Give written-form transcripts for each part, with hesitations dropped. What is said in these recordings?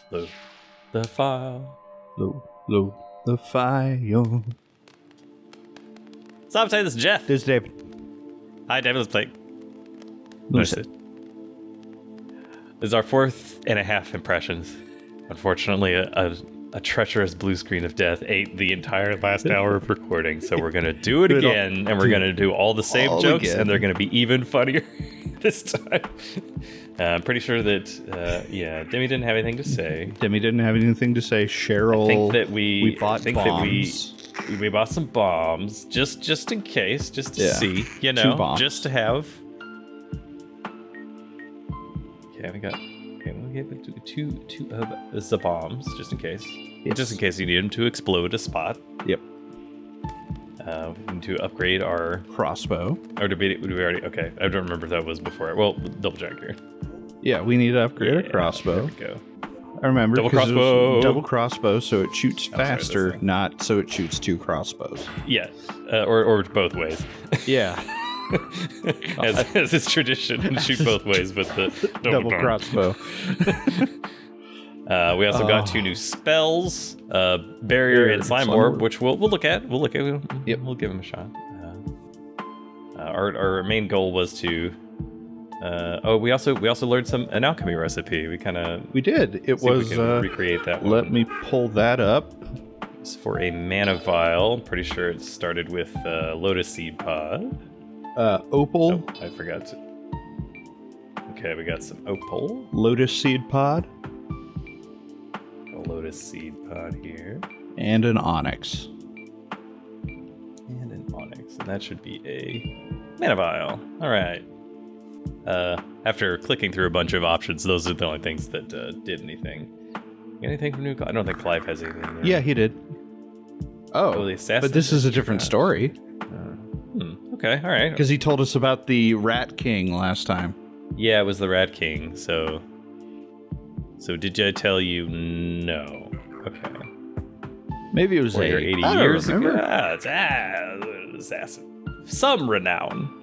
Load the file. Load the file. Stop saying this is Jeff. This is David. Hi, David. Let's play Lucid. This is our 4.5 impressions. Unfortunately, a treacherous blue screen of death ate the entire last hour of recording, so we're going to do it again, and we're going to do all the same jokes, and they're going to be even funnier this time. I'm pretty sure that, Demi didn't have anything to say. Demi didn't have anything to say. Cheryl, I think that we bought bombs. We bought some bombs, just in case, just to see, 2 bombs. just to have. Okay, we'll give it two of the bombs, just in case. Yes. Just in case you need them to explode a spot. Yep. We need to upgrade our Crossbow. Or did we already? Okay, I don't remember if that was before. Well, double check here. Yeah, we need to upgrade our crossbow. There we go. I remember. Double 'cause it was crossbow. Double crossbow, so it shoots faster, that's not so it shoots 2 crossbows. Yeah, or both ways. Yeah. as is tradition, shoot both ways with the Double crossbow. We also got 2 new spells, barrier and slime orb, which we'll look at. Yep. We'll give them a shot. Our main goal was to. We also learned an alchemy recipe. We did. It was recreate that one. Let me pull that up. It's for a mana vial. I'm pretty sure it started with lotus seed pod. Opal. Oh, I forgot to. Okay, we got some opal. Lotus seed pod. A lotus seed pod here. And an onyx. And that should be a mana vial. All right. After clicking through a bunch of options, those are the only things that did anything. Anything from New? I don't think Clive has anything there. Yeah, he did. Oh, the assassin. but this is a different story. Okay, all right. Because he told us about the Rat King last time. Yeah, it was the Rat King. So did I tell you? No. Okay. Maybe it was 80 years ago. It's an assassin. Some renown.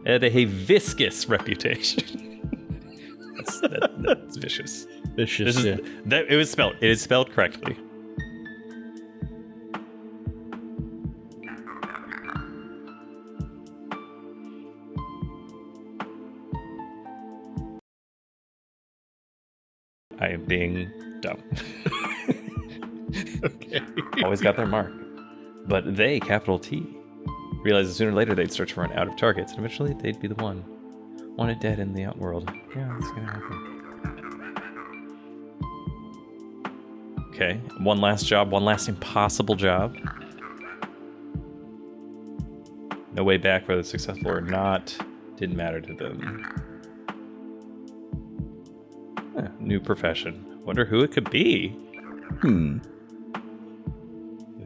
Had a viscous reputation. That's vicious. Vicious. It is spelled correctly. I am being dumb. Okay. Always got their mark. But they, capital T, realized that sooner or later they'd search for an out of targets, and eventually they'd be the one. Wanted dead in the outworld. Yeah, that's gonna happen. Okay, one last job, one last impossible job. No way back, whether successful or not, didn't matter to them. New profession. Wonder who it could be. Think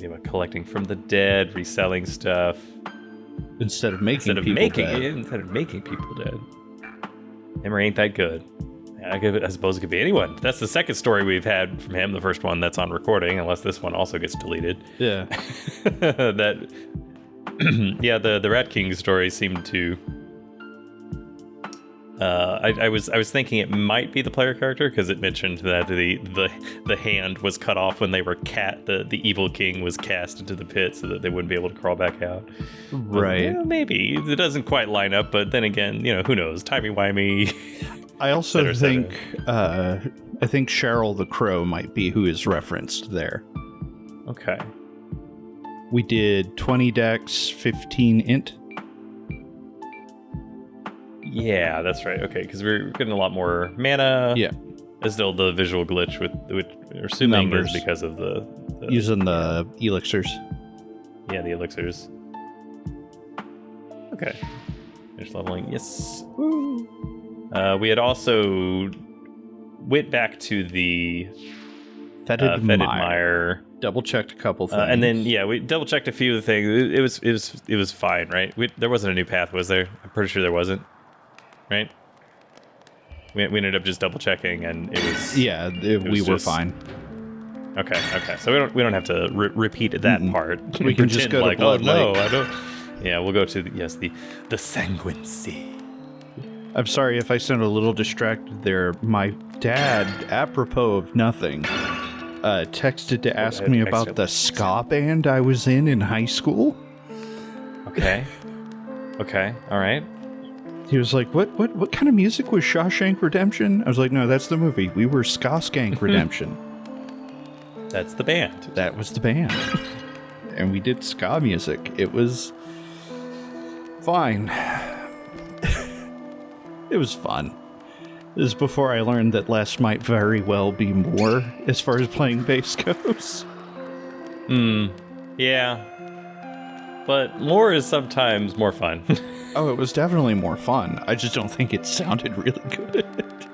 about collecting from the dead, reselling stuff. Instead of making people dead. Him ain't that good. I suppose it could be anyone. That's the second story we've had from him. The first one that's on recording, unless this one also gets deleted. Yeah. The Rat King story seemed to. I was thinking it might be the player character because it mentioned that the hand was cut off when they were the evil king was cast into the pit so that they wouldn't be able to crawl back out. Right. Well, maybe it doesn't quite line up, but then again, who knows? Timey-wimey. I also think I think Cheryl the Crow might be who is referenced there. Okay. We did 20 dex, 15 int. Yeah, that's right. Okay, because we're getting a lot more mana. Yeah. There's still the visual glitch which we're assuming Numbers. is because of the using the elixirs. Yeah, the elixirs. Okay. Finish leveling. Yes. Woo. We had also went back to the Fetid Mire. Double checked a couple things. And then we double checked a few of the things. It was fine, right? There wasn't a new path, was there? I'm pretty sure there wasn't. Right? We ended up just double checking, and it was. Yeah, we were fine. Okay. So we don't have to repeat that part. We can just go to Blood Lake. I don't. Yeah, we'll go to the Sanguine Sea. I'm sorry if I sound a little distracted there. My dad, apropos of nothing, texted to ask me about the ska band I was in high school. Okay. All right. He was like, what kind of music was Shawshank Redemption? I was like, no, that's the movie. We were Ska Skank Redemption. That's the band. That was the band. And we did ska music. It was fine. It was fun. This is before I learned that less might very well be more as far as playing bass goes. Yeah. But more is sometimes more fun. Oh, it was definitely more fun. I just don't think it sounded really good.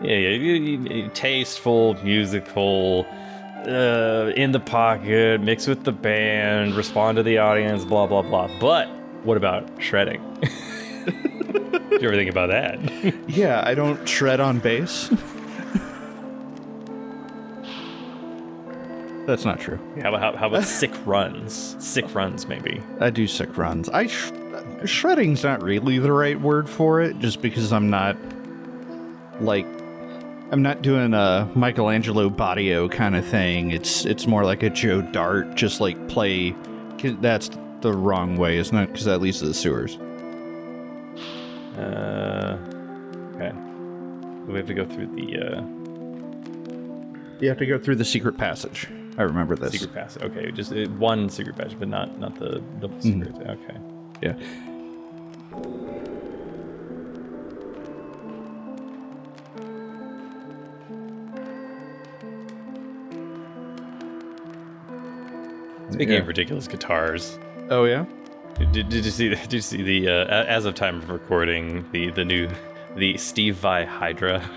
Yeah, tasteful, musical, in the pocket, mix with the band, respond to the audience, blah, blah, blah. But what about shredding? Did you ever think about that? Yeah, I don't shred on bass. That's not true. How about sick runs? Sick runs, maybe. I do sick runs. Shredding's not really the right word for it, just because I'm not doing a Michelangelo Badio kind of thing. It's more like a Joe Dart, just like play. That's the wrong way, isn't it? Because that leads to the sewers. Okay. We have to go through the. You have to go through the secret passage. I remember this. Secret passage. Okay, just one secret passage, but not the double secret. Okay. Yeah. Speaking of ridiculous guitars. Oh yeah. Did you see the as of time of recording the Steve Vai Hydra?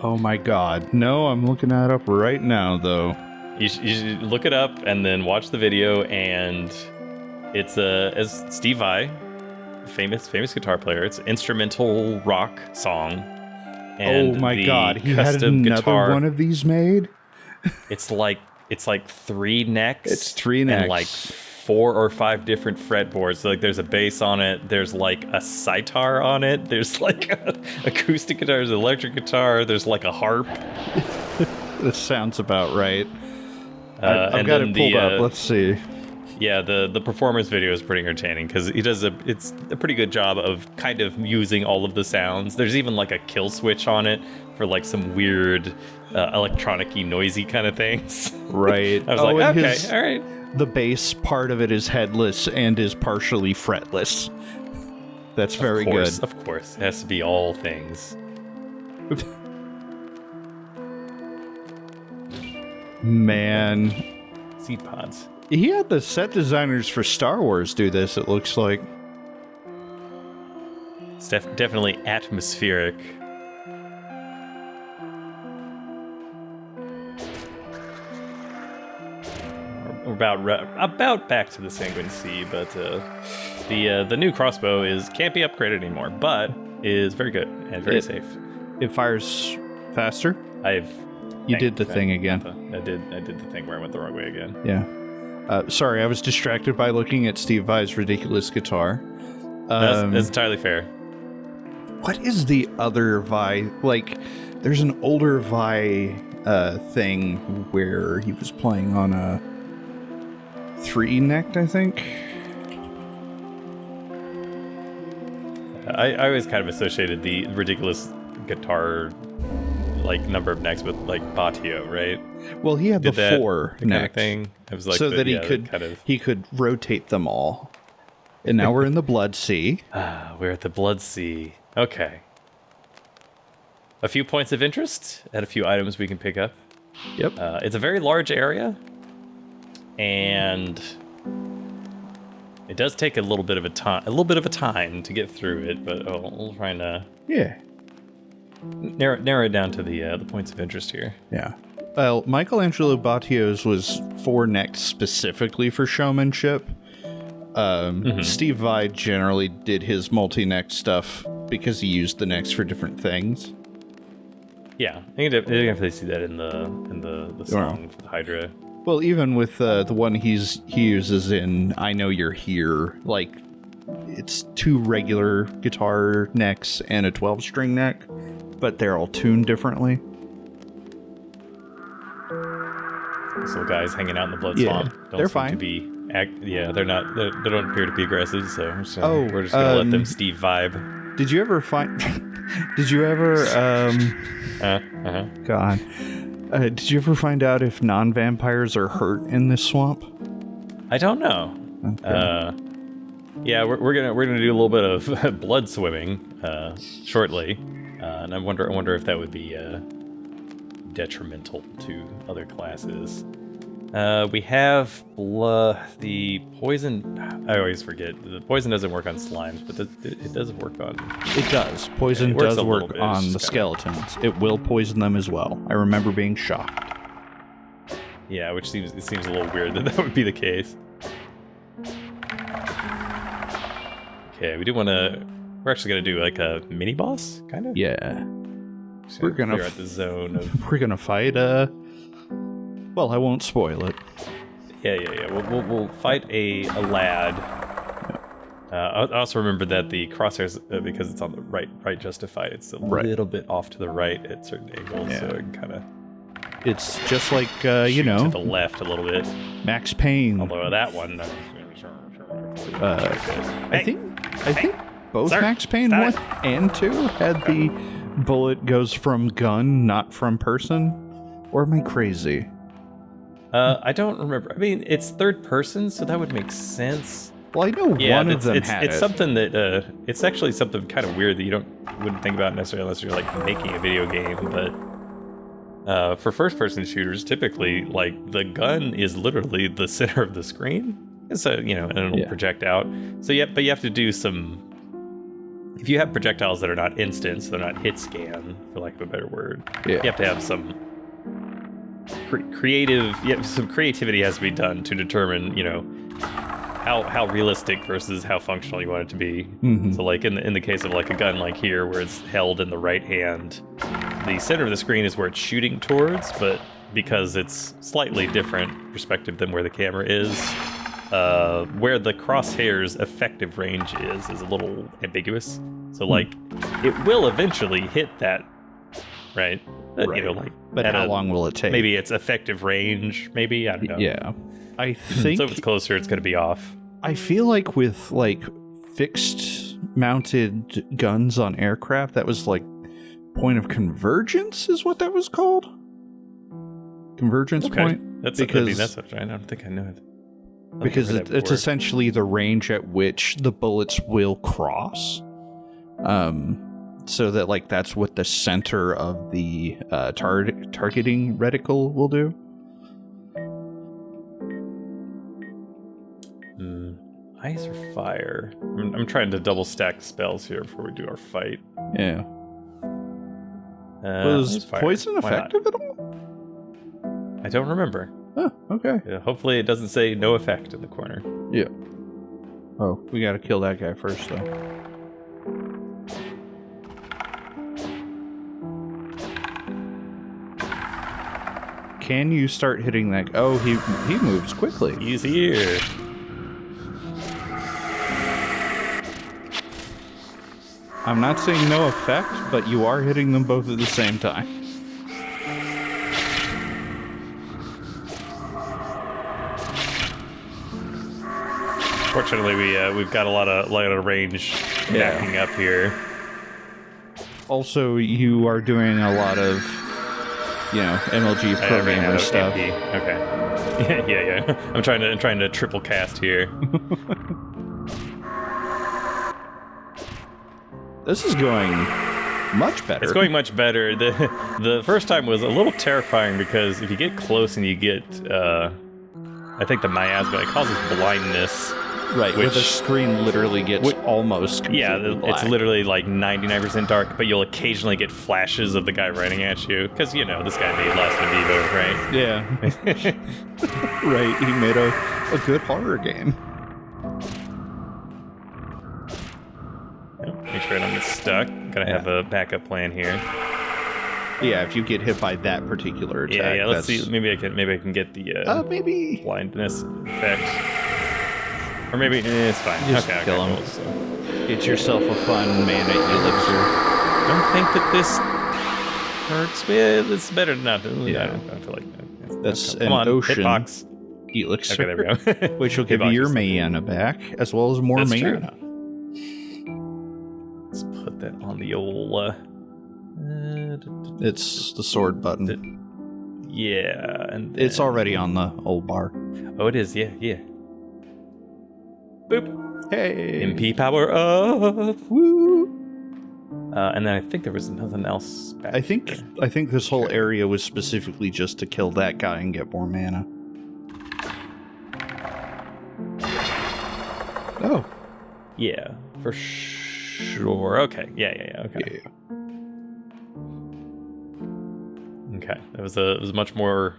Oh my God! No, I'm looking that up right now though. You should look it up and then watch the video, and it's as Steve Vai, famous guitar player. It's an instrumental rock song. And oh my God! He had custom another guitar, one of these made. It's like 3 necks. It's 3 necks and like 4 or 5 different fretboards. So like there's a bass on it. There's like a sitar on it. There's like a acoustic guitar. There's an electric guitar. There's like a harp. This sounds about right. I've got it pulled up. Let's see. Yeah, the performance video is pretty entertaining because he does it's a pretty good job of kind of using all of the sounds. There's even like a kill switch on it for like some weird electronic-y, noisy kind of things. Right. I was like, okay, all right. The bass part of it is headless and is partially fretless. That's very good. Of course. It has to be all things. Man. Seed pods. He had the set designers for Star Wars do this, it looks like. It's definitely atmospheric. We're about back to the Sanguine Sea, but the new crossbow can't be upgraded anymore, but is very good and very safe. It fires faster? You did the thing again. I did the thing where I went the wrong way again. Yeah. Sorry, I was distracted by looking at Steve Vai's ridiculous guitar. That's entirely fair. What is the other Vai? Like, there's an older Vai thing where he was playing on a 3-necked, I think. I always kind of associated the ridiculous guitar like number of necks with like Batio, right? Well, he had the 4 neck thing. It was like so that he could rotate them all. And now we're in the Blood Sea. We're at the Blood Sea. Okay. A few points of interest and a few items we can pick up. Yep. It's a very large area, and it does take a little bit of a time to get through it. But we'll try and narrow it down to the points of interest here. Yeah. Well, Michelangelo Batio's was 4-necked specifically for showmanship. Steve Vai generally did his multi-neck stuff because he used the necks for different things. Yeah, I can definitely see that in the song for the Hydra. Well, even with the one he uses in "I Know You're Here," like it's 2 regular guitar necks and a 12-string neck, but they're all tuned differently. These little guys hanging out in the blood swamp don't they're seem fine. to be. They're not. They don't appear to be aggressive. So we're just gonna let them Steve vibe. Did you ever find? Did you ever? God. Did you ever find out if non-vampires are hurt in this swamp? I don't know. Okay. Yeah, we're gonna do a little bit of blood swimming shortly, and I wonder if that would be detrimental to other classes. We have the poison. I always forget. The poison doesn't work on slimes, but it does work on. It does. Poison does work on the skeletons. It will poison them as well. I remember being shocked. Yeah, which seems a little weird that would be the case. Okay, we do want to. We're actually gonna do like a mini boss, kind of. Yeah. We're gonna clear out the zone of. We're gonna fight. Well, I won't spoil it. Yeah. We'll fight a lad. I also remember that the crosshairs, because it's on the right justified, it's a little bit off to the right at certain angles, so it kind of. It's just like to the left a little bit. Max Payne. Although that one. I think both Max Payne 1 and 2 had the bullet goes from gun, not from person. Or am I crazy? I don't remember. I mean, it's third person, so that would make sense. Well, I know one of them had it. It's something that it's actually something kind of weird that you wouldn't think about necessarily unless you're like making a video game. But for first-person shooters, typically like the gun is literally the center of the screen, so and it'll project out. So but you have to do some. If you have projectiles that are not instant, so they're not hit scan, for lack of a better word, you have to have some. Some creativity has to be done to determine, how realistic versus how functional you want it to be. Mm-hmm. So, like in the case of like a gun like here, where it's held in the right hand, the center of the screen is where it's shooting towards, but because it's slightly different perspective than where the camera is, where the crosshair's effective range is a little ambiguous. So, like, it will eventually hit that. Right. But how long will it take? Maybe it's effective range. Maybe, I don't know. Yeah, I think. So if it's closer, it's going to be off. I feel like with fixed mounted guns on aircraft, that was point of convergence is what that was called. Convergence point. That's right. I don't think I know it. Because it's essentially the range at which the bullets will cross. So that that's what the center of the targeting reticle will do. Ice or fire? I'm trying to double stack spells here before we do our fight. Yeah. Was poison effective at all? I don't remember. Oh, okay. Yeah, hopefully it doesn't say no effect in the corner. Yeah. Oh, we gotta kill that guy first, though. Can you start hitting that? Oh, he moves quickly. He's here. I'm not saying no effect, but you are hitting them both at the same time. Fortunately, we've got a lot of range backing up here. Also, you are doing a lot of MLG programmer stuff. Okay. Yeah. I'm trying to triple cast here. This is going much better. It's going much better. The first time was a little terrifying because if you get close and you get, I think the miasma, it causes blindness. Right, where the screen literally gets almost completely black. It's literally like 99% dark, but you'll occasionally get flashes of the guy running at you. Because, this guy made Last of Evo, right? Yeah. Right, he made a good horror game. Make sure I don't get stuck. Gotta have a backup plan here. Yeah, if you get hit by that particular attack. Yeah, let's see. Maybe I can get the blindness effect. Or maybe it's fine. Just okay, kill him. Cool, so. Get yourself a fun mana elixir. Don't think that this hurts me. It's better than nothing. Yeah. I don't feel like that. That's Come an on, ocean hitbox. elixir. Okay, there we go. Which will give you your mana back, as well as more That's mana. True. Let's put that on the old... It's the sword button. Yeah. And it's already on the old bar. Oh, it is. Yeah. Boop. Hey. MP power up. Woo. And then I think there was nothing else back I think this whole area was specifically just to kill that guy and get more mana. Oh. Yeah, for sure. Okay. Yeah. Okay. Yeah. Okay. It was a much more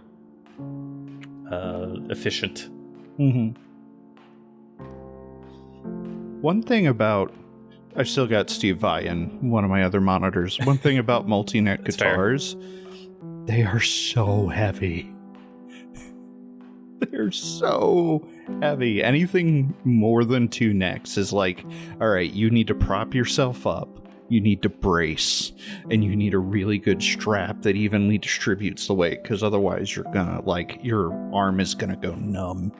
efficient. Mm-hmm. One thing about... I've still got Steve Vai in one of my other monitors. One thing about multi-neck guitars, they are so heavy. They're so heavy. Anything more than 2 necks is like, all right, you need to prop yourself up, you need to brace, and you need a really good strap that evenly distributes the weight, because otherwise you're gonna, like, your arm is gonna go numb.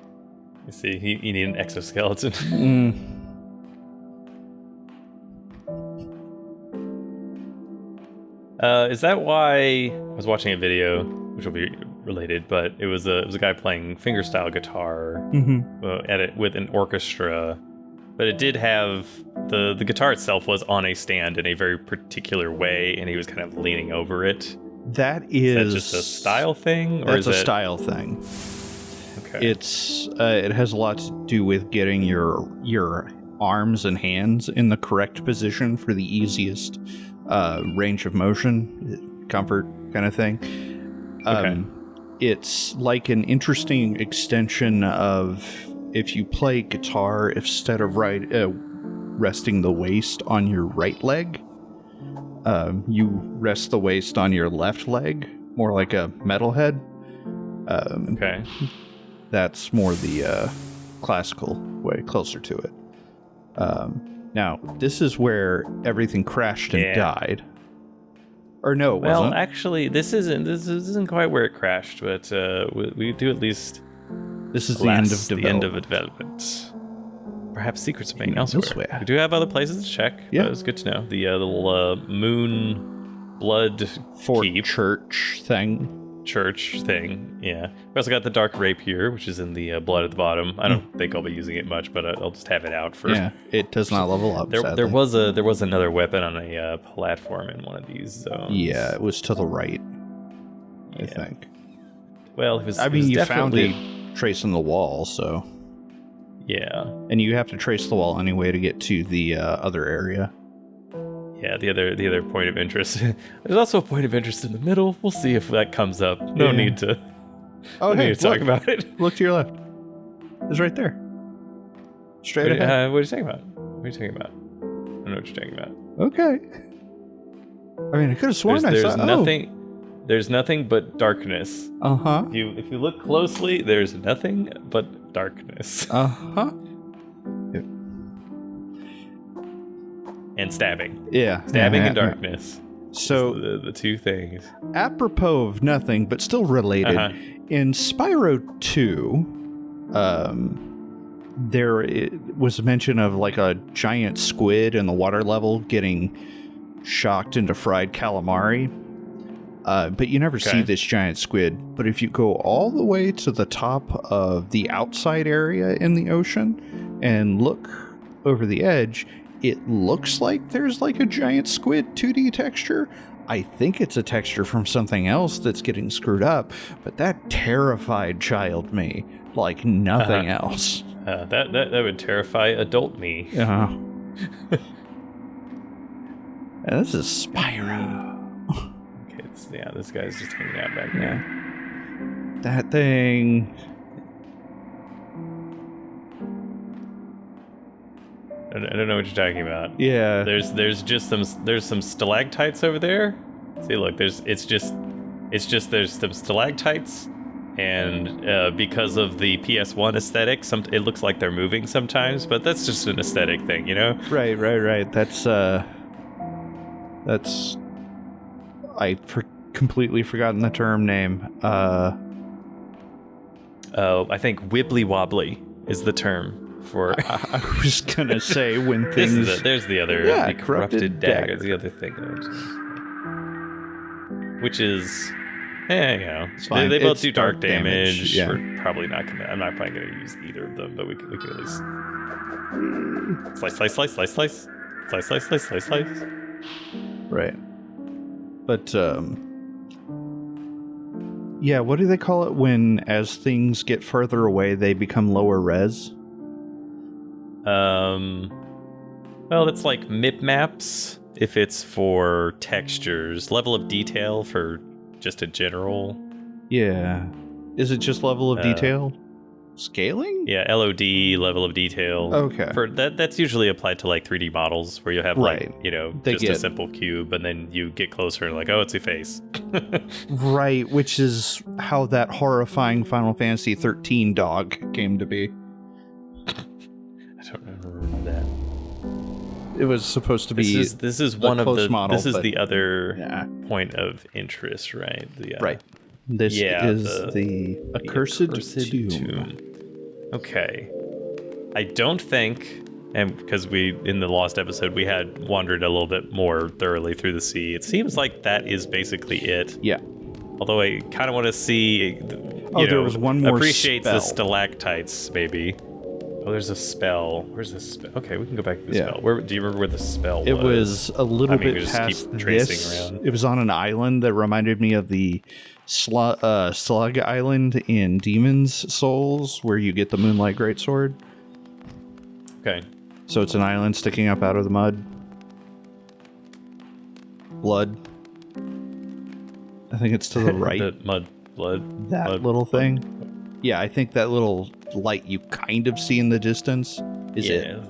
You see, you need an exoskeleton. Is that why I was watching a video, which will be related, but it was a guy playing fingerstyle guitar with an orchestra, but it did have the guitar itself was on a stand in a very particular way, and he was kind of leaning over it. Is that just a style thing, or that's a style thing? Okay. It's it has a lot to do with getting your arms and hands in the correct position for the easiest range of motion, comfort kind of thing. Okay. It's like an interesting extension of if you play guitar, instead of resting the waist on your right leg, you rest the waist on your left leg, more like a metalhead. Okay. That's more the classical way, closer to it. Now, this is where everything crashed and died. Or no, it wasn't. Well, actually, this isn't quite where it crashed, but we do at least. This is the end of development. The end of development. Perhaps secrets are made elsewhere. We do have other places to check. Yeah, it's good to know. The little moon blood keep. church thing. Yeah. We also got the dark rapier, which is in the blood at the bottom. I don't think I'll be using it much, but I'll just have it out for. Yeah, it does not level up. There was another weapon on a platform in one of these zones. Yeah, it was to the right. I think. Well, it was. I mean, you found it tracing the wall, so. Yeah. And you have to trace the wall anyway to get to the other area. Yeah, the other point of interest. There's also a point of interest in the middle. We'll see if that comes up. No need to. Oh, hey, talk about it. Look to your left. It's right there. Straight ahead. What are you talking about? What are you talking about? I don't know what you're talking about. Okay. I mean, I could have sworn I saw. Nothing. There's nothing but darkness. Uh-huh. If you look closely, there's nothing but darkness. Uh-huh. And stabbing. Yeah. Stabbing and darkness. So the two things. Apropos of nothing, but still related, in Spyro 2, there was mention of like a giant squid in the water level getting shocked into fried calamari. But you never see this giant squid. But if you go all the way to the top of the outside area in the ocean and look over the edge, it looks like there's like a giant squid 2D texture. I think it's a texture from something else that's getting screwed up, but that terrified child me like nothing else. That would terrify adult me. Yeah. This is Spyro. Okay, this guy's just hanging out back there. That thing. I don't know what you're talking about. Yeah. There's some stalactites over there. See, look, there's some stalactites And because of the PS1 aesthetic, it looks like they're moving sometimes, but that's just an aesthetic thing, you know? Right. That's completely forgotten the term name. I think wibbly wobbly is the term for. I was gonna say when things. There's the other. Yeah, the corrupted dagger. The other thing, which is. Yeah, you know, they both do dark damage. Yeah. We're probably not gonna. I'm not probably gonna use either of them, but we could at least slice. Right. But yeah, what do they call it when as things get further away they become lower res? Well, it's like MIP maps if it's for textures, level of detail for just a general. Yeah. Is it just level of detail? Scaling? Yeah, LOD, level of detail. Okay. For that's usually applied to like 3D models where you have like, you know, a simple cube and then you get closer and like, oh, it's a face. Right, which is how that horrifying Final Fantasy 13 dog came to be. I don't remember that. It was supposed to be. This is one of the model, this is the other point of interest, right? Right. This is the Accursed Tomb. Okay. I don't think, and because in the lost episode we had wandered a little bit more thoroughly through the sea. It seems like that is basically it. Yeah. Although I kind of want to see. There was one more. Appreciates spell. the stalactites, maybe. Oh, there's a spell. Where's the spell? Okay, we can go back to the spell. Do you remember where the spell was? It was a little bit just past keep tracing this. around. It was on an island that reminded me of the Slug Island in Demon's Souls, where you get the Moonlight Greatsword. Okay. So it's an island sticking up out of the mud. Blood. I think it's to the right. The mud, blood. That blood, little thing. Yeah, I think that little light you kind of see in the distance is it. Yeah, a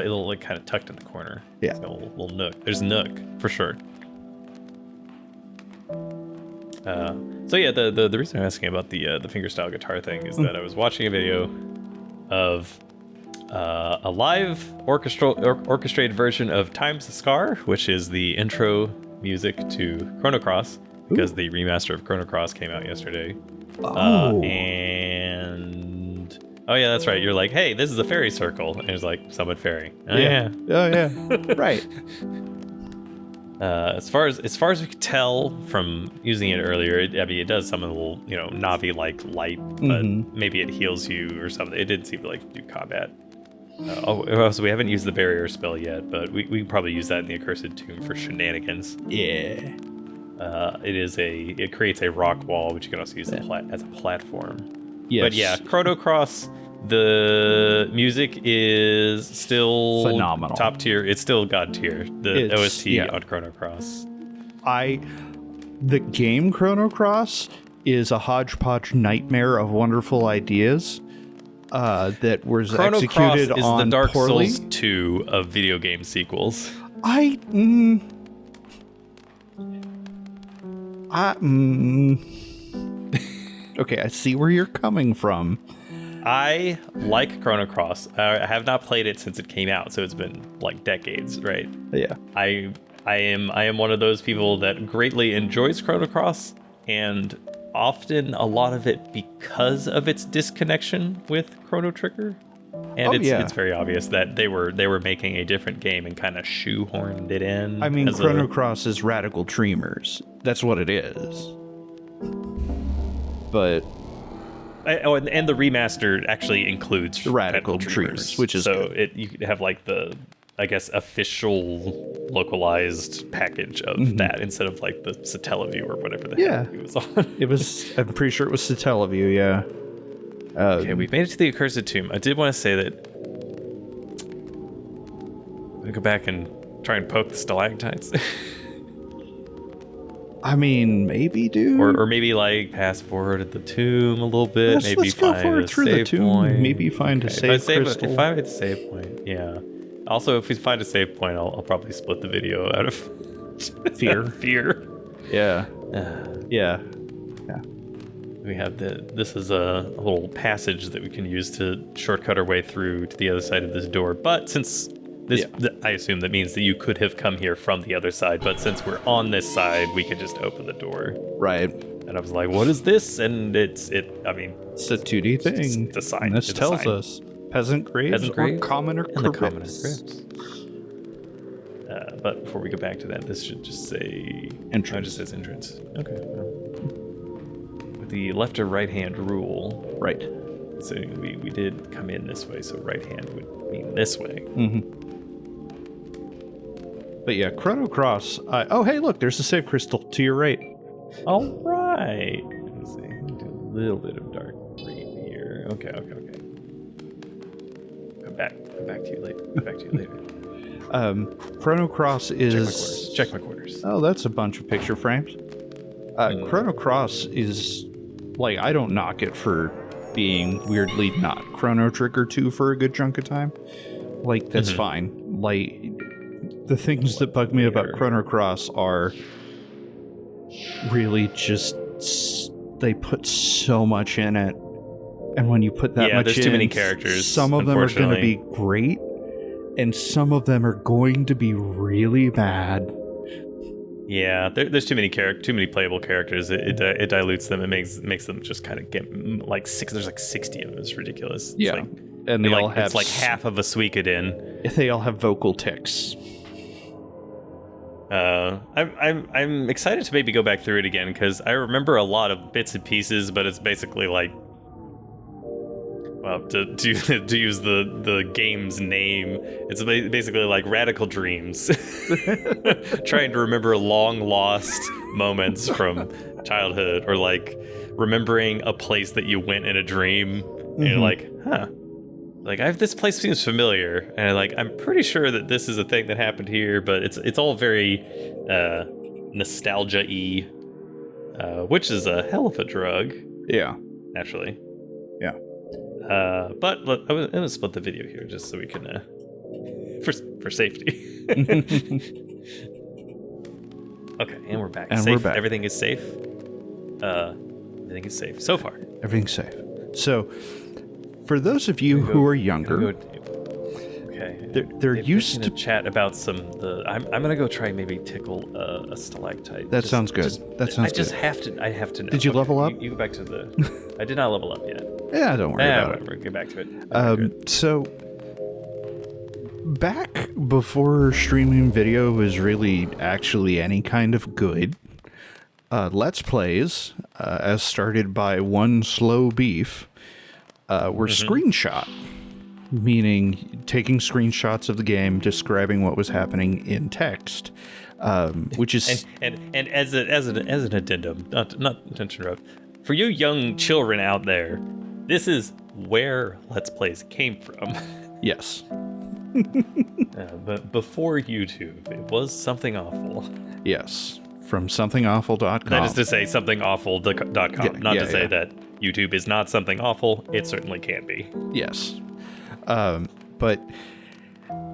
little like kind of tucked in the corner. Yeah. It's got a little nook. There's nook for sure. So yeah, the reason I'm asking about the fingerstyle guitar thing is that I was watching a video of a live orchestrated version of Time's the Scar, which is the intro music to Chrono Cross, because the remaster of Chrono Cross came out yesterday. And oh yeah, that's right. You're like, hey, this is a fairy circle, and it's like Summit Fairy. Oh yeah. Oh yeah. Right. As far as we could tell from using it earlier, it does some of the little, Navi-like light, but maybe it heals you or something. It did seem to like do combat. So we haven't used the barrier spell yet, but we can probably use that in the Accursed Tomb for shenanigans. Yeah. It creates a rock wall, which you can also use as a platform. Yes. But yeah, Chrono Cross, the music is still phenomenal, top tier. It's still god tier. The OST on Chrono Cross. The game Chrono Cross is a hodgepodge nightmare of wonderful ideas that was Chrono executed Cross is on the Dark poorly. Souls 2 of video game sequels. Okay, I see where you're coming from. I like Chrono Cross. I have not played it since it came out, so it's been like decades, right? Yeah. I am one of those people that greatly enjoys Chrono Cross, and often a lot of it because of its disconnection with Chrono Trigger. And it's very obvious that they were making a different game and kind of shoehorned it in. I mean, Chrono Cross is Radical Dreamers. That's what it is. But and the remaster actually includes Radical Dreamers, which is so good. you could have like the, I guess, official localized package of that instead of like the Satellaview or whatever the heck it was on. I'm pretty sure it was Satellaview, yeah. Okay, we've made it to the Accursed Tomb. I did want to say that I'm gonna go back and try and poke the stalactites. I mean, maybe, dude. Or maybe like pass forward at the tomb a little bit. Let's go forward through the tomb. Point. Maybe find a save crystal. If I find a save point, yeah. Also, if we find a save point, I'll probably split the video out of fear. Fear. Yeah. Yeah. I we have this is a little passage that we can use to shortcut our way through to the other side of this door. But since I assume that means that you could have come here from the other side, but since we're on this side, we can just open the door. Right. And I was like, what is this? And it's a 2D thing. It's a sign. And this tells us peasant graves or commoner crypts. But before we go back to that, this should just say entrance. It just says entrance. Okay. With the left or right hand rule. Right. So we did come in this way, so right hand would mean this way. Mm-hmm. But yeah, Chrono Cross. Oh, hey, look, there's a save crystal to your right. All right. Let's see. Do a little bit of dark green here. Okay. Come back to you later. Chrono Cross is... Check my quarters. Oh, that's a bunch of picture frames. Chrono Cross is... Like, I don't knock it for being weirdly not Chrono Trigger 2 for a good chunk of time. Like, that's fine. Like, the things that bug me about Chrono Cross are really just... They put so much in it. And when you put that much there's in... too many characters, some of them are going to be great. And some of them are going to be really bad. Yeah, there's too many playable characters. It dilutes them. It makes them just kind of get like there's like 60 of them. It's ridiculous. Yeah, it's and they all have it's like half of a Suikoden. They all have vocal tics. I'm excited to maybe go back through it again because I remember a lot of bits and pieces, but it's basically like. Well, to use the game's name, it's basically like Radical Dreams. Trying to remember long lost moments from childhood, or like remembering a place that you went in a dream, and you're like, huh. Like, this place seems familiar, and I'm pretty sure that this is a thing that happened here, but it's all very nostalgia-y, which is a hell of a drug. Yeah. Actually. Yeah. But I'm gonna split the video here just so we can, for safety. Okay, and we're back. And safe. We're back. Everything is safe. Everything is safe so far. Everything's safe. So, for those of you who are younger, okay, they're used to chat about I'm gonna go try maybe tickle a stalactite. That sounds good. I have to know. Did you level up? You go back to the. I did not level up yet. Yeah, don't worry about whatever. Get back to it. So, back before streaming video was really actually any kind of good, Let's Plays, as started by One Slow Beef, were screenshot, meaning taking screenshots of the game, describing what was happening in text, which is and as an addendum, not to interrupt, for you young children out there, this is where Let's Plays came from. Yes. But before YouTube, it was Something Awful. Yes, from somethingawful.com. That is to say, somethingawful.com. Not to say that YouTube is not something awful. It certainly can be. Yes. But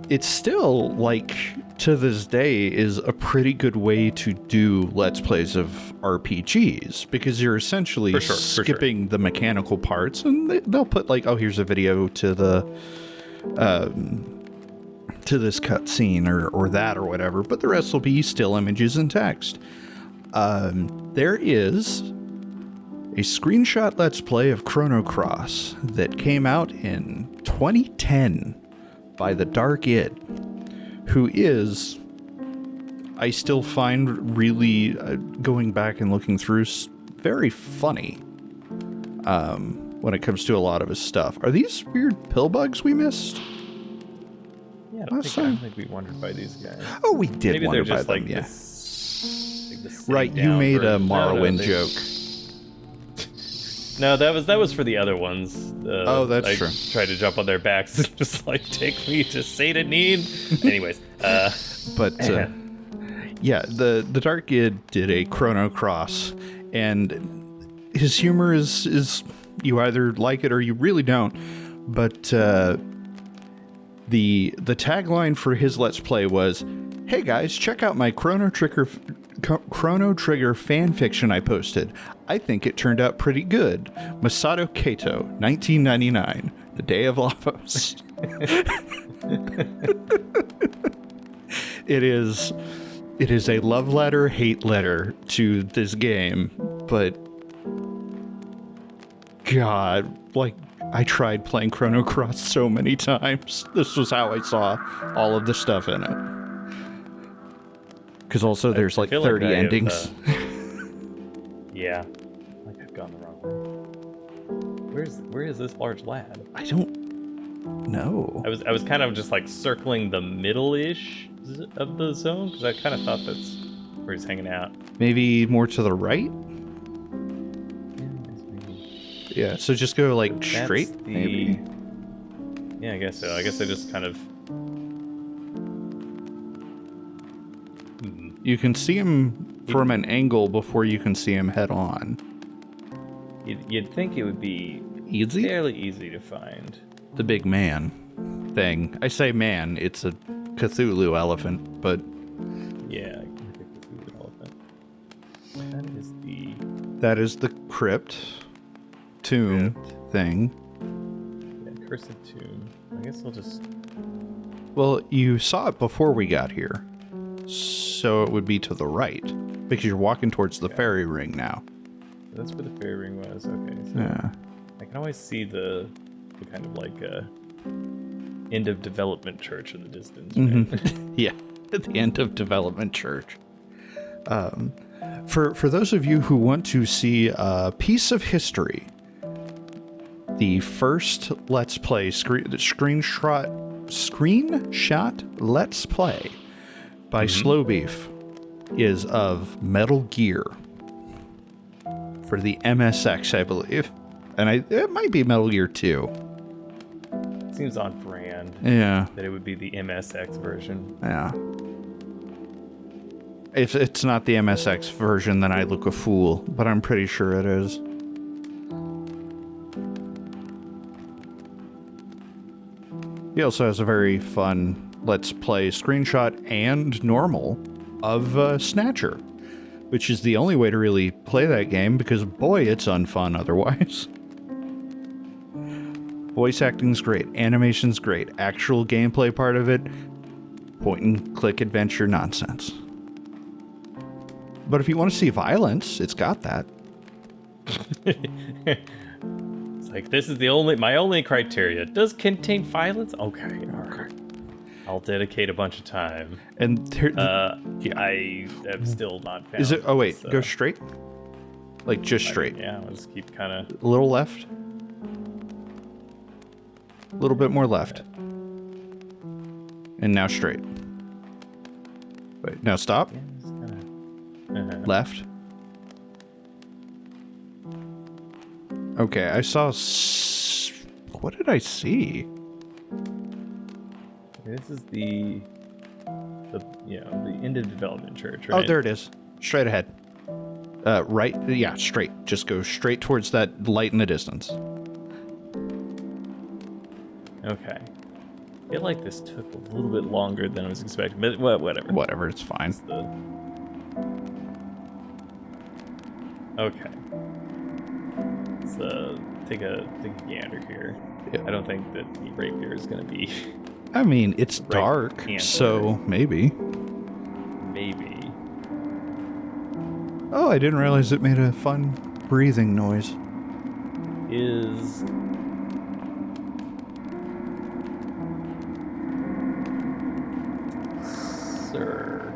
it's still, like, to this day, is a pretty good way to do Let's Plays of RPGs, because you're essentially skipping the mechanical parts, and they'll put, like, oh, here's a video to the to this cutscene or that or whatever, but the rest will be still images and text. There is a screenshot Let's Play of Chrono Cross that came out in 2010 by the Dark Id, who is, I still find really, going back and looking through, very funny when it comes to a lot of his stuff. Are these weird pill bugs we missed? Yeah, I don't think we wondered by these guys. Oh, we did Maybe wonder by just them, like yeah. Right, you made a Morrowind joke. No, that was for the other ones. That's true. I tried to jump on their backs and just like, take me to Satanin. Anyways, yeah, the Dark Id did a Chrono Cross, and his humor is you either like it or you really don't. But the tagline for his Let's Play was, "Hey guys, check out my Chrono Trigger fan fiction I posted. I think it turned out pretty good. Masato Kato, 1999, The Day of Lavos. It is a love letter, hate letter to this game, but God, like, I tried playing Chrono Cross so many times. This was how I saw all of the stuff in it. Because also there's like 30 endings. Yeah. Like I've gone the wrong way. Where is this large lad? I don't know. I was kind of just like circling the middle-ish of the zone, because I kind of thought that's where he's hanging out. Maybe more to the right? Yeah, so just go like straight, maybe? Yeah, I guess so. I guess I just kind of... You can see him from an angle before you can see him head on. You'd think it would be easy? Fairly easy to find. The big man thing. I say man, it's a Cthulhu elephant, but... Yeah, a Cthulhu elephant. That is the crypt. Tomb thing. Yeah, cursed tomb. I guess I'll just... Well, you saw it before we got here. So it would be to the right. Because you're walking towards the fairy ring now. That's where the fairy ring was. Okay. So yeah. I can always see the kind of like end of development church in the distance. Right? Mm-hmm. Yeah. At the end of development church. For those of you who want to see a piece of history, the first Let's Play screenshot Let's Play by Slow Beef is of Metal Gear for the MSX, I believe, and it might be Metal Gear 2. Seems on brand. Yeah, that it would be the MSX version. Yeah. If it's not the MSX version, then I look a fool, but I'm pretty sure it is. He also has a very fun Let's Play screenshot and normal of Snatcher, which is the only way to really play that game because, boy, it's unfun otherwise. Voice acting's great, animation's great, actual gameplay part of it, point-and-click adventure nonsense. But if you want to see violence, it's got that. It's like, this is my only criteria. Does contain violence? Okay, alright. I'll dedicate a bunch of time. And I have still not found... Is it? Oh wait, go straight? Like just straight? Yeah, I'll just keep kind of... A little left? A little bit more left. And now straight. Wait, now stop. Yeah, just kinda... Left. Okay, I saw... What did I see? This is the end of development church, right? Oh, there it is. Straight ahead. Right? Yeah, straight. Just go straight towards that light in the distance. Okay. I feel like this took a little bit longer than I was expecting, but whatever. Whatever, it's fine. Okay. Let's take a gander here. Yep. I don't think that the rapier is going to be... I mean, it's dark, so maybe. Maybe. Oh, I didn't realize it made a fun breathing noise. Sir,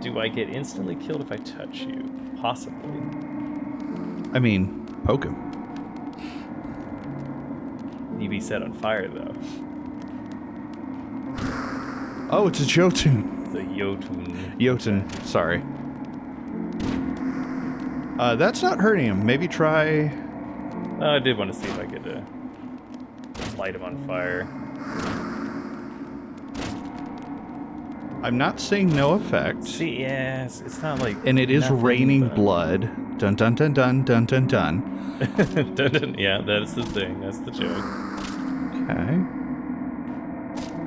do I get instantly killed if I touch you? Possibly. I mean, poke him. You'd be set on fire, though. Oh, it's a Jotun. It's a Jotun. Jotun, sorry. That's not hurting him. Maybe try... I did want to see if I could light him on fire. I'm not seeing no effect. See, yes, it's not like... And it is raining blood. Dun dun dun dun dun dun dun. Dun, dun. Yeah, that's the thing. That's the joke.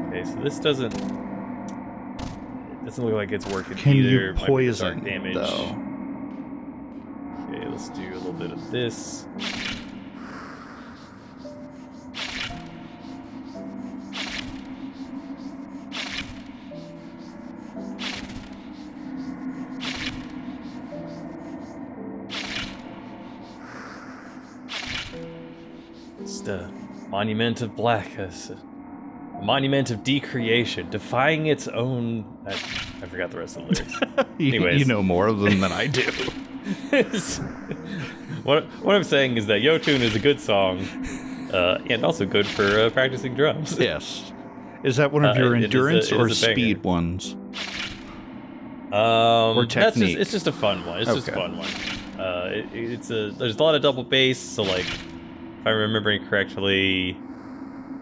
Okay, so this doesn't look like it's working Can either. you poison, damage. though? Okay, Okay, let's do a little bit of this. It's the Monument of Black, a monument of decreation, defying its own... I forgot the rest of the lyrics. Anyways. You know more of them than I do. What I'm saying is that Yotun is a good song, and also good for practicing drums. Yes. Is that one of your endurance or speed ones? Or technique? It's just a fun one. It's just a fun one. There's a lot of double bass, so like, if I'm remembering correctly,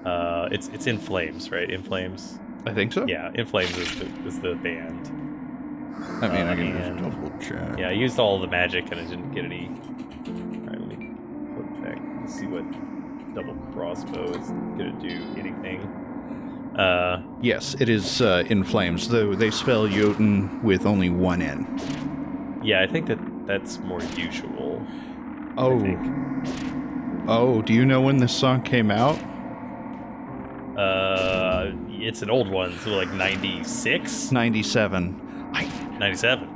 it's In Flames, right? In Flames. I think so. Yeah, In Flames is the band. I mean, I can just double check. Yeah, I used all the magic and I didn't get any. Alright, let me flip back and see what double crossbow is gonna do anything. Yes, it is In Flames, though they spell Jotun with only one N. Yeah, I think that's more usual. Oh. Oh, do you know when this song came out? It's an old one, so like 96? 97. 97.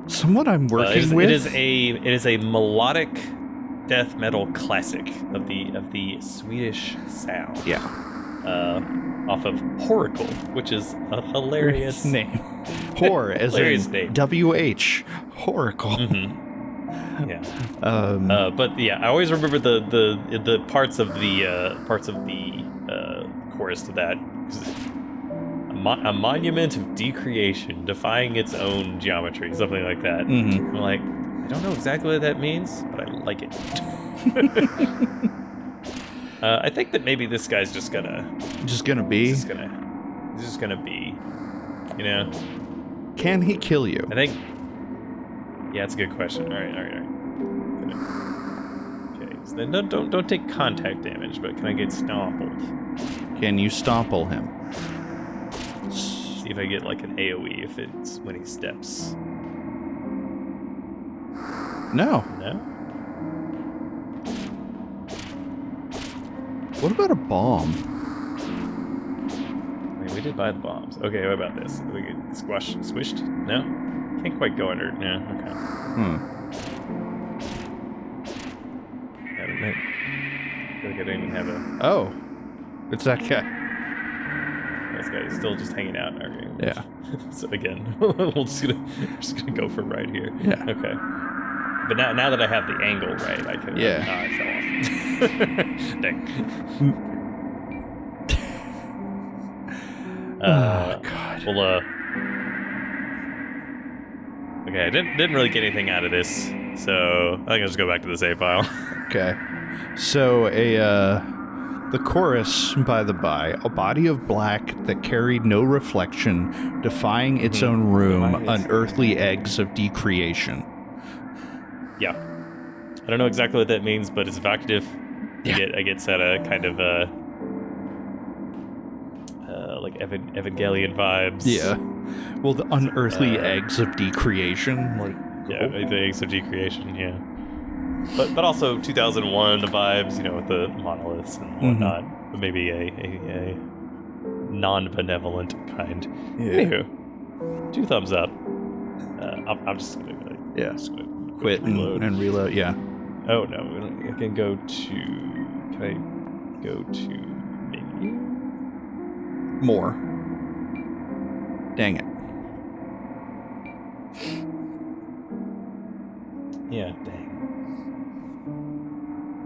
Someone I'm working with. It is a melodic death metal classic of the Swedish sound. Yeah. Off of Horacle, which is a hilarious name. Hor as in name. WH. Horacle. Mm-hmm. Yeah. But yeah, I always remember the parts of the chorus to that. A monument of decreation, defying its own geometry, something like that. Mm-hmm. I'm like, I don't know exactly what that means, but I like it. I think that maybe this guy's just gonna be, you know. Can he kill you? I think. Yeah, that's a good question. All right. Okay, so then don't take contact damage, but can I get stompled? Can you stomple him? See if I get like an AoE if it's when he steps. No. No? What about a bomb? I mean, we did buy the bombs. Okay, what about this? We get squished? No? Can't quite go under. No, okay. I feel like I don't even have a... Oh. It's that guy. This guy is still just hanging out. Okay. Yeah. So again, we're just gonna go for right here. Yeah. Okay. But now that I have the angle right, I can. Yeah. Oh, I fell off. Dang. Oh God. Well, okay, I didn't really get anything out of this, so I think I'll just go back to the save file. Okay. So the chorus, by the by, a body of black that carried no reflection, defying its own room, unearthly eggs of decreation. Yeah. I don't know exactly what that means, but it's evocative. Yeah. I get set a kind of like Evangelion vibes. Yeah. Well, the unearthly eggs of decreation. Like, yeah, the eggs of decreation, yeah. But also 2001, the vibes, you know, with the monoliths and whatnot. But maybe a non-benevolent kind. Yeah. Anywho, 2 thumbs up. I'm just gonna quit and reload. Yeah. Oh no, I can go to. Can I go to menu? More. Dang it. Yeah, dang.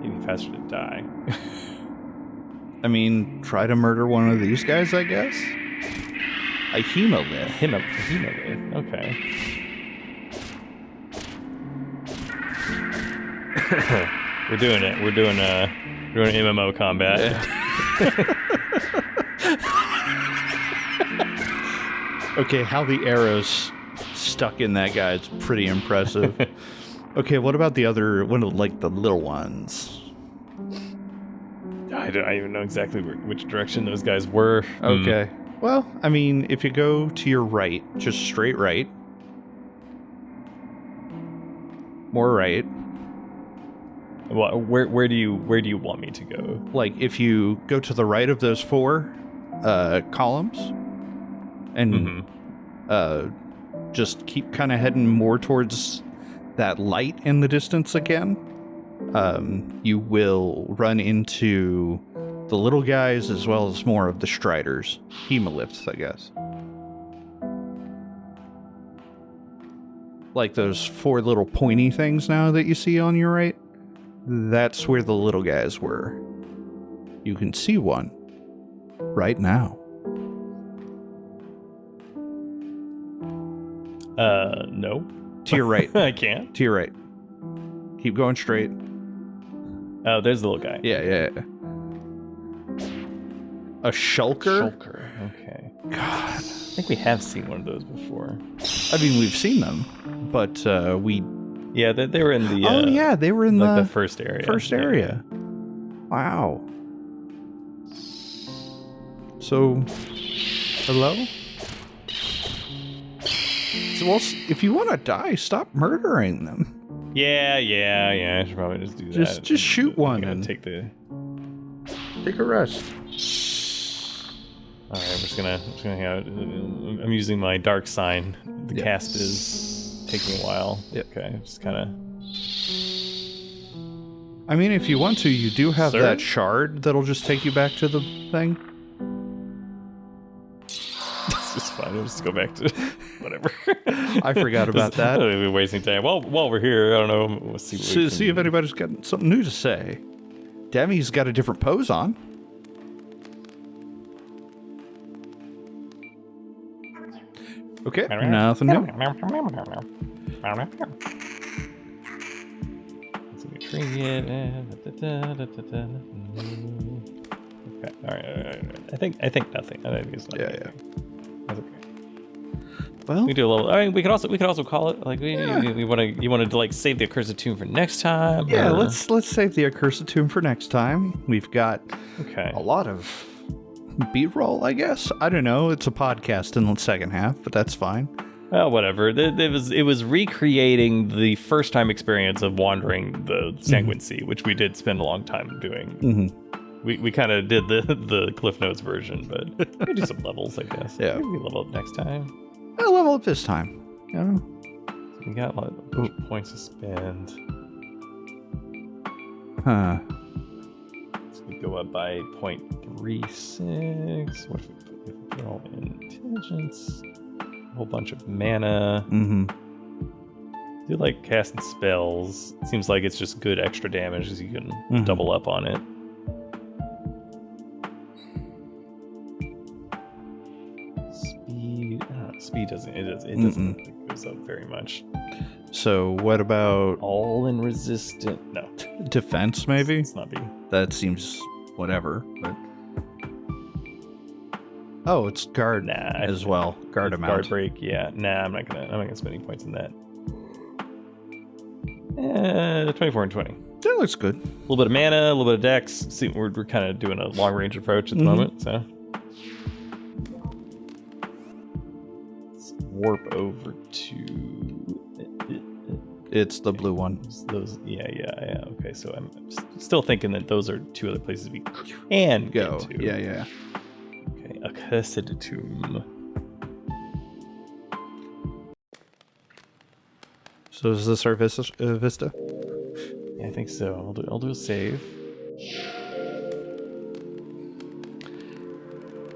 Maybe faster to die. I mean, try to murder one of these guys, I guess? A hematolith. Hematolith, okay. We're doing it. We're doing MMO combat. Okay, how the arrows stuck in that guy is pretty impressive. Okay, what about the other one of like the little ones? I don't even know exactly which direction those guys were. Okay. Well, I mean, if you go to your right, just straight right. More right. Where do you want me to go? Like, if you go to the right of those 4 columns and just keep kind of heading more towards that light in the distance again, you will run into the little guys as well as more of the striders. Hemoliths, I guess. Like those 4 little pointy things now that you see on your right. That's where the little guys were. You can see one right now. No. To your right. I can't. To your right. Keep going straight. Oh, there's the little guy. Yeah. A shulker? Shulker. Okay. God. I think we have seen one of those before. I mean, we've seen them, but we... Yeah, they were in the... oh, yeah, they were in the first area. First area. Wow. So, hello? So, well, if you want to die, stop murdering them. Yeah, I should probably just do that. Just shoot one and take a rest. All right, I'm just gonna hang out. I'm using my dark sign. The cast is taking a while. Yep. Okay, just kind of. I mean, if you want to, you do have that shard that'll just take you back to the thing. It's just fine. We'll just go back to whatever. I forgot about that. We're wasting time. Well, while we're here, I don't know. We'll see if anybody's got something new to say. Demi's got a different pose on. Okay, nothing new. Okay, all right. I think nothing. I think it's not. Yeah. That's okay. Well, we do a little. I mean, we could also call it like you wanted to like save the Accursed tomb for next time. Yeah, let's save the Accursed tomb for next time. We've got a lot of B-roll, I guess. I don't know. It's a podcast in the second half, but that's fine. Well, whatever. It was recreating the first time experience of wandering the Sanguine Sea, which we did spend a long time doing. Mm-hmm. We kind of did the Cliff Notes version, but we do some levels, I guess. Yeah, maybe level up next time. I'll level up this time. Yeah. So we got a bunch of points to spend. Huh. So we go up by 0.36. What if we put all in intelligence? A whole bunch of mana. Mm-hmm. Do like casting spells. It seems like it's just good extra damage because you can double up on it. Speed doesn't. It doesn't think it goes up very much. So what about all in resistant? No. Defense, maybe. It's not B. That seems whatever. But oh, it's guard as well. Guard amount. Guard break. Yeah. Nah, I'm not gonna spend any points in that. 24 and 20. That looks good. A little bit of mana, a little bit of dex. See, we're kind of doing a long range approach at the moment, so. Warp over to it's the blue one. Those yeah. Okay, so I'm still thinking that those are 2 other places we can go to. Yeah. Okay, Accursed tomb. So is this our Vista? Yeah, I think so. I'll do a save.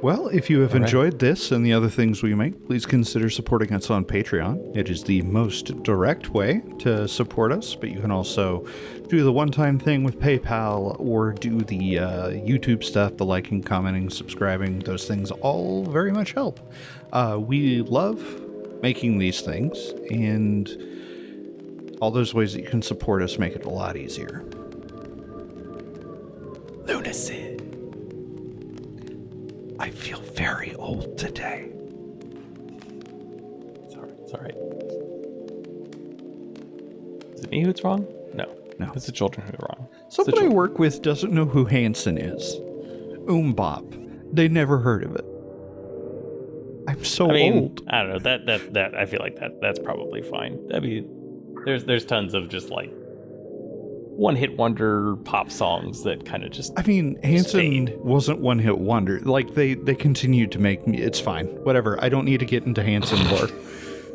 Well, if you have enjoyed this and the other things we make, please consider supporting us on Patreon. It is the most direct way to support us, but you can also do the one-time thing with PayPal or do the YouTube stuff, the liking, commenting, subscribing. Those things all very much help. We love making these things, and all those ways that you can support us make it a lot easier. Lunacid. I feel very old today. It's all right. Is it me who's wrong? No. It's the children who are wrong. Somebody I work with doesn't know who Hanson is. Bop. They never heard of it. I'm so old. I don't know. That I feel like that's probably fine. That'd be There's tons of just like one-hit wonder pop songs that kind of just. I mean, Hanson wasn't one-hit wonder. Like they continued to make me. It's fine, whatever. I don't need to get into Hanson lore.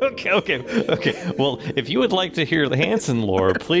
Okay. Well, if you would like to hear the Hanson lore, please